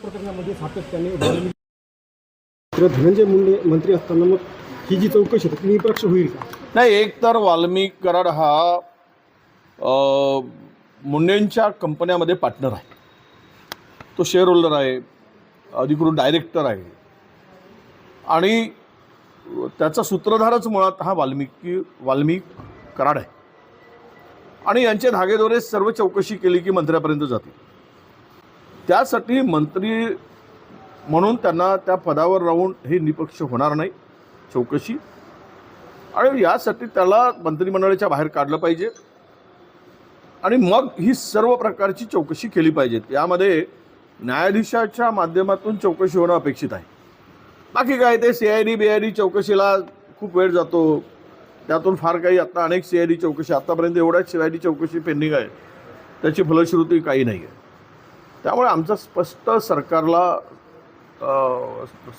प्रकरणामध्ये सातत्याने धनंजय मुंडे मंत्री असताना मग ही जी चौकशी होती ती निष्पक्ष होईल का? नाही, एक तर वाल्मिक कराड हा मुंडेंच्या कंपन्यामध्ये पार्टनर आहे, तो शेअर होल्डर आहे, अधिकृत डायरेक्टर आहे आणि त्याचा सूत्रधारच मुळात हा वाल्मिक कराड आहे आणि यांचे धागेदोरे सर्व चौकशी केली की मंत्र्यापर्यंत जातील. त्यासाठी मंत्री म्हणून त्यांना त्या पदावर राहून हे निष्पक्ष होणार नाही चौकशी, आणि यासाठी त्याला मंत्रिमंडळाच्या बाहेर काढलं पाहिजे आणि मग ही सर्व प्रकारची चौकशी केली पाहिजे. यामध्ये न्यायाधीशाच्या माध्यमातून चौकशी होणं अपेक्षित आहे. बाकी काय ते CID चौकशीला खूप वेळ जातो, त्यातून फार काही आता अनेक CID चौकशी आतापर्यंत एवढ्याच CID चौकशी पेंडिंग आहे, त्याची फलश्रुती काही नाही आहे. त्यामुळे आमचं स्पष्ट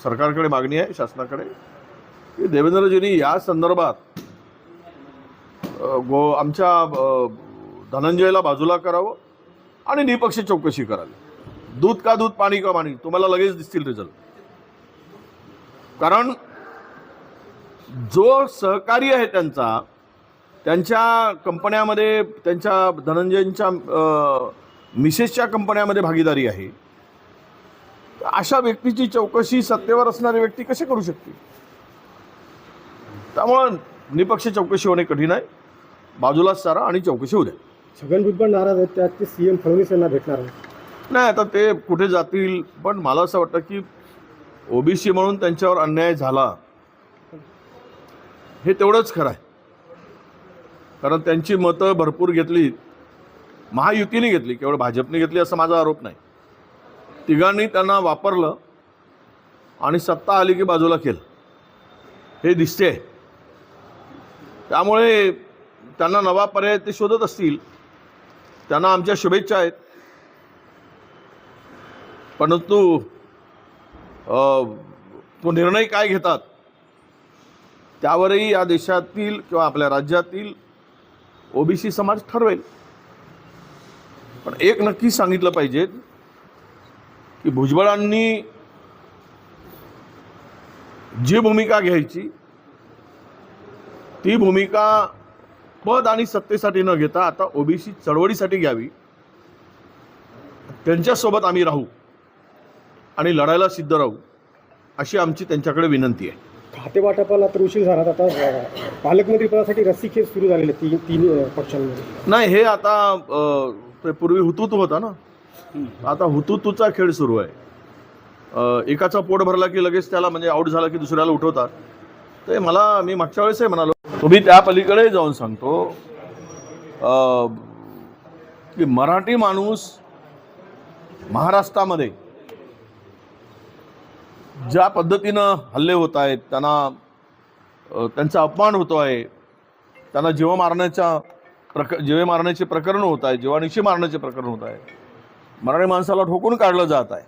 सरकारकडे मागणी आहे, शासनाकडे, की देवेंद्रजींनी या संदर्भात आमच्या धनंजयला बाजूला करावं आणि निष्पक्ष चौकशी करावी. दूध का दूध पाणी का पाणी, तुम्हाला लगेच दिसतील रिझल्ट. कारण जो सहकारी आहे त्यांच्या कंपन्यामध्ये, त्यांच्या धनंजयंच्या मिसेसच्या कंपन्यामध्ये भागीदारी आहे, अशा व्यक्तीची चौकशी सत्तेवर असणारी व्यक्ती कशी करू शकते? त्यामुळं निष्पक्ष चौकशी होणे कठीण आहे. बाजूलाच सारा आणि चौकशी होऊ द्या. छगन भुजबळ नाराज आहेत, त्यात ते CM फडणवीस यांना भेटणार आहे. नाही, आता ते कुठे जातील, पण मला असं वाटतं की OBC म्हणून त्यांच्यावर अन्याय झाला हे तेवढंच खरं आहे. कारण त्यांची मतं भरपूर घेतली, महायुतीने घेतली, केवळ भाजपने घेतली असा माझा आरोप नाही. तिघांनी त्यांना वापरलं आणि सत्ता आली की बाजूला केलं हे दिसते. त्यामुळे त्यांना नवा पर्याय ते शोधत असतील. त्यांना आमच्या शुभेच्छा आहेत. परंतु तो निर्णय काय घेतात त्यावरही या देशातील किंवा आपल्या राज्यातील OBC समाज ठरवेल. पण एक नक्की सांगितलं पाहिजे की भुजबळांनी जी भूमिका घ्यायची ती भूमिका पद आणि सत्तेसाठी न घेता आता OBC चळवळीसाठी घ्यावी. त्यांच्यासोबत आम्ही राहू आणि लढायला सिद्ध राहू अशी आमची त्यांच्याकडे विनंती आहे. खातेवाटपाला तर उशीर झाला, आता पालकमंत्रीपदासाठी रस्सीखेच सुरू झालेले तीन पक्षांमध्ये. नाही, हे आता पूर्वी हुतूतू होता ना, आता हुतूतूचा खेळ सुरू आहे. एकाचा पोट भरला की लगेच त्याला, म्हणजे आऊट झाला की दुसऱ्याला उठवतात. ते मी मागच्या वेळेसही म्हणालो, तुम्ही त्या पलीकडे जाऊन सांगतो की मराठी माणूस महाराष्ट्रामध्ये ज्या पद्धतीनं हल्ले होत आहेत, त्यांचा अपमान होतो आहे, त्यांना जीव मारण्याचे प्रकरण होत आहे, जीवानिशी मारण्याचे प्रकरण होत आहे, मराठी माणसाला ठोकून काढलं जात आहे.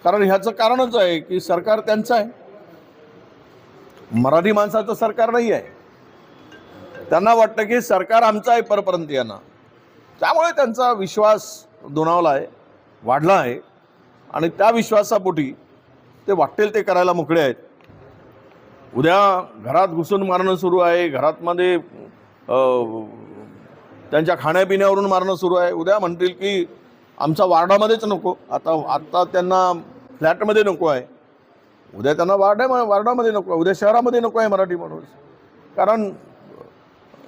कारण ह्याचं कारणच आहे की सरकार त्यांचं आहे, मराठी माणसाचं सरकार नाही आहे. त्यांना वाटतं की सरकार आमचं आहे परप्रांतीयांना. त्यामुळे त्यांचा विश्वास दुणावला आहे, वाढला आहे आणि त्या विश्वासापोटी ते वाटेल ते करायला मोकळे आहेत. उद्या घरात घुसून मारणं सुरू आहे, घरातमध्ये त्यांच्या खाण्यापिण्यावरून मारणं सुरू आहे. उद्या म्हणतील की आमचा वार्डामध्येच नको, आता त्यांना फ्लॅटमध्ये नको आहे, उद्या त्यांना वार्डामध्ये नको आहे, उद्या शहरामध्ये नको आहे मराठी माणूस. कारण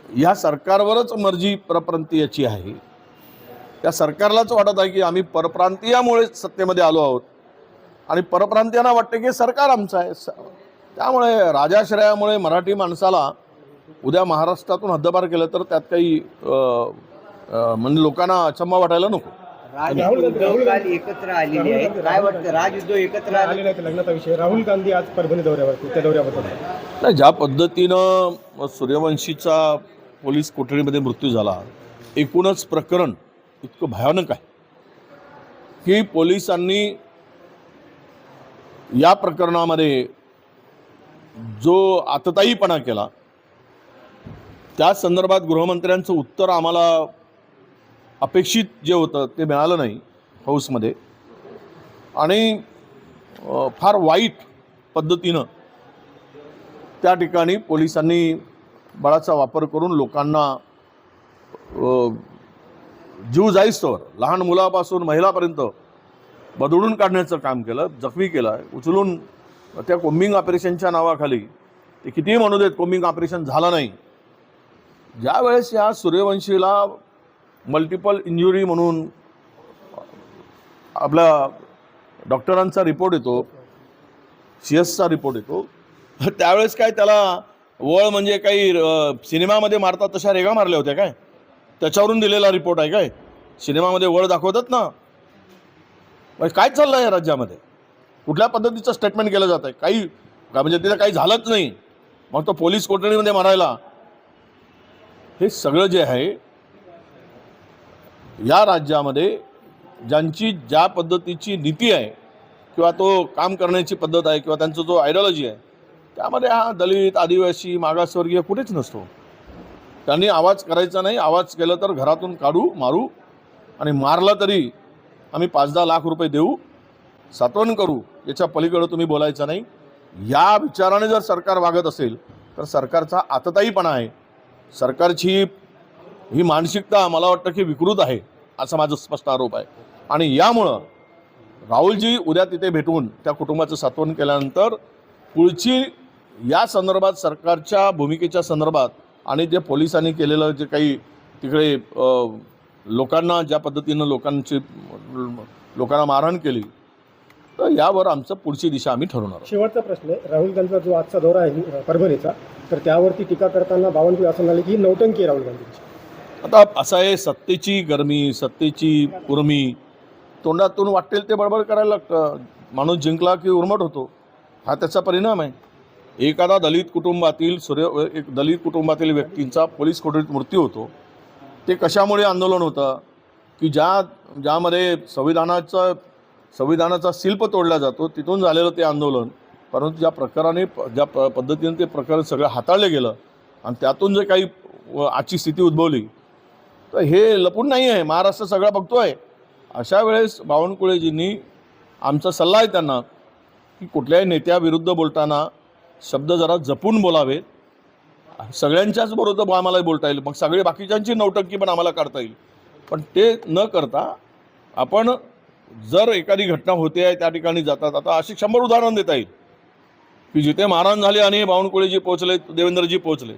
ह्या सरकारवरच मर्जी परप्रांतीयाची आहे. त्या सरकारलाच वाटत आहे की आम्ही परप्रांतीयामुळे सत्तेमध्ये आलो आहोत आणि परप्रांतीयांना वाटते की सरकार आमचं आहे. त्यामुळे राजाश्रयामुळे मराठी माणसाला उद्या महाराष्ट्रातून हद्दपार केलं तर त्यात काही म्हणजे लोकांना अचंबा वाटायला नको. एकत्र आलेली आहे, काय वाटतं? राजउद्धव एकत्र आले नाही लग्नाचा विषय. राहुल गांधी आज परभणी दौऱ्यावरती, त्या दौऱ्याबद्दल नाही, ज्या पद्धतीनं सूर्यवंशीचा पोलीस कोठडीमध्ये मृत्यू झाला, एकूणच प्रकरण इतकं भयानक आहे की पोलिसांनी या प्रकरणामध्ये जो आततायीपणा केला त्या संदर्भात गृहमंत्र्यांचं उत्तर आम्हाला अपेक्षित जे होतं ते मिळालं नाही हाऊसमध्ये. आणि फार वाईट पद्धतीनं त्या ठिकाणी पोलिसांनी बळाचा वापर करून लोकांना जीव जाईस्तवर लहान मुलापासून महिलापर्यंत बदडून काढण्याचं काम केलं, जखमी केलं आहे, उचलून त्या कोम्बिंग ऑपरेशनच्या नावाखाली ते कितीही म्हणू देत कोम्बिंग ऑपरेशन झालं नाही. ज्या वेळेस या सूर्यवंशीला मल्टिपल इंजुरी म्हणून आपला डॉक्टरांचा रिपोर्ट येतो, CS चा रिपोर्ट येतो, त्यावेळेस काय त्याला वळ म्हणजे काही सिनेमामध्ये मारतात तशा रेगा मारल्या होत्या काय? त्याच्यावरून दिलेला रिपोर्ट आहे काय? सिनेमामध्ये वळ दाखवतात ना. काय चाललं आहे या राज्यामध्ये? कुठल्या पद्धतीचं स्टेटमेंट केलं जात आहे? काही म्हणजे तिथं काही झालंच नाही, मग तो पोलीस कोठडीमध्ये मारायला. हे सगळं जे आहे या राज्यामध्ये ज्यांची ज्या पद्धतीची नीती आहे किंवा तो काम करण्याची पद्धत आहे किंवा त्यांचा जो आयडिओलॉजी आहे त्यामध्ये हा दलित, आदिवासी, मागासवर्गीय कुठेच नसतो. त्यांनी आवाज करायचा नाही. आवाज केलं तर घरातून काढू, मारू, आणि मारला तरी आम्ही 5-10 लाख रुपये देऊ, सात्वन करू, याच्या पलीकडे तुम्ही बोलायचं नाही. या विचाराने जर सरकार वागत असेल तर सरकारचा आतताईपणा आहे. सरकारची ही मानसिकता मला वाटतं की विकृत आहे, असा माझा स्पष्ट आरोप आहे. आणि यामुळं राहुलजी उद्या तिथे भेटून त्या कुटुंबाचं सात्वन केल्यानंतर पुढची या संदर्भात सरकारच्या भूमिकेच्या संदर्भात आणि जे पोलिसांनी केलेलं जे काही तिकडे लोकांना ज्या पद्धतीनं लोकांना मारहाण केली, तर यावर आमचं पुढची दिशा आम्ही ठरवणार आहोत. शेवटचा प्रश्न आहे, राहुल गांधीचा जो आजचा दौरा आहे परभणीचा, तर त्यावरती टीका करताना बावनकुळे असं म्हणाले की नौटंकी आहे राहुल गांधींची. आता असं आहे, सत्तेची गरमी, सत्तेची उर्मी, तोंडातून वाटेल ते बडबड करायला लागतं. माणूस जिंकला की उर्मट होतो, हा त्याचा परिणाम आहे. एखादा दलित कुटुंबातील व्यक्तींचा पोलीस कोठडीत मृत्यू होतो, ते कशामुळे आंदोलन होतं की ज्यामध्ये संविधानाचा शिल्प तोडला जातो, तिथून झालेलं ते आंदोलन. परंतु ज्या पद्धतीने ते प्रकरण सगळं हाताळलं गेलं आणि त्यातून जे काही आजची स्थिती उद्भवली, तर हे लपून नाही आहे, महाराष्ट्र सगळा बघतो आहे. अशा वेळेस बावनकुळेजींनी, आमचा सल्ला आहे त्यांना की कुठल्याही नेत्याविरुद्ध बोलताना शब्द जरा जपून बोलावेत. सगळ्यांच्याच बरोबर आम्हाला बोलता येईल, मग सगळे बाकीच्यांची नौटंकी पण आम्हाला काढता येईल. पण ते न करता आपण जर एखादी घटना होते आहे त्या ठिकाणी जातात. आता अशी 100 उदाहरण देता येईल की जिथे मारहाण झाली आणि बावनकुळेजी पोहोचले, देवेंद्रजी पोहोचले.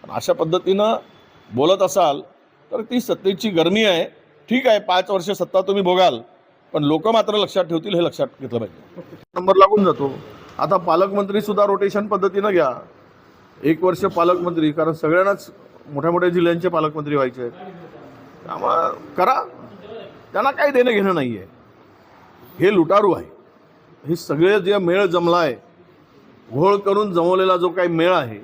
पण अशा पद्धतीनं बोलत असाल तर ती सत्तेची गरमी आहे. ठीक आहे, 5 वर्ष सत्ता तुम्ही भोगाल, पण लोक मात्र लक्षात ठेवतील, हे लक्षात घेतलं पाहिजे. नंबर लागून जातो. आता पालकमंत्री सुद्धा रोटेशन पद्धतीनं घ्या. 1 वर्ष पालकमंत्री, कारण सगळ्यांनाच मोठ्या मोठ्या जिल्ह्यांचे पालकमंत्री व्हायचे आहेत, त्यामुळे करा. त्यांना काही देणं घेणं नाही आहे. हे लुटारू आहे. हे सगळे जे मेळ जमला आहे, घोळ करून जमवलेला जो काही मेळ आहे,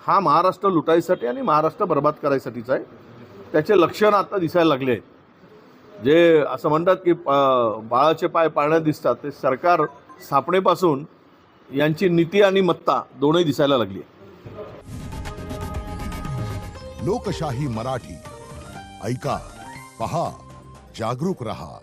हा महाराष्ट्र लुटायसाठी आणि महाराष्ट्र बर्बाद करायसाठीचा आहे. त्याचे लक्षण आता दिसायला लागले आहेत. जे असं म्हणतात की बाळाचे पाय पाळण्यात दिसतात, ते सरकार स्थापनेपासून यांची नीती आणि मत्ता दोन्ही दिसायला लागली आहे. लोकशाही मराठी ऐका, पहा, जागरूक रहा.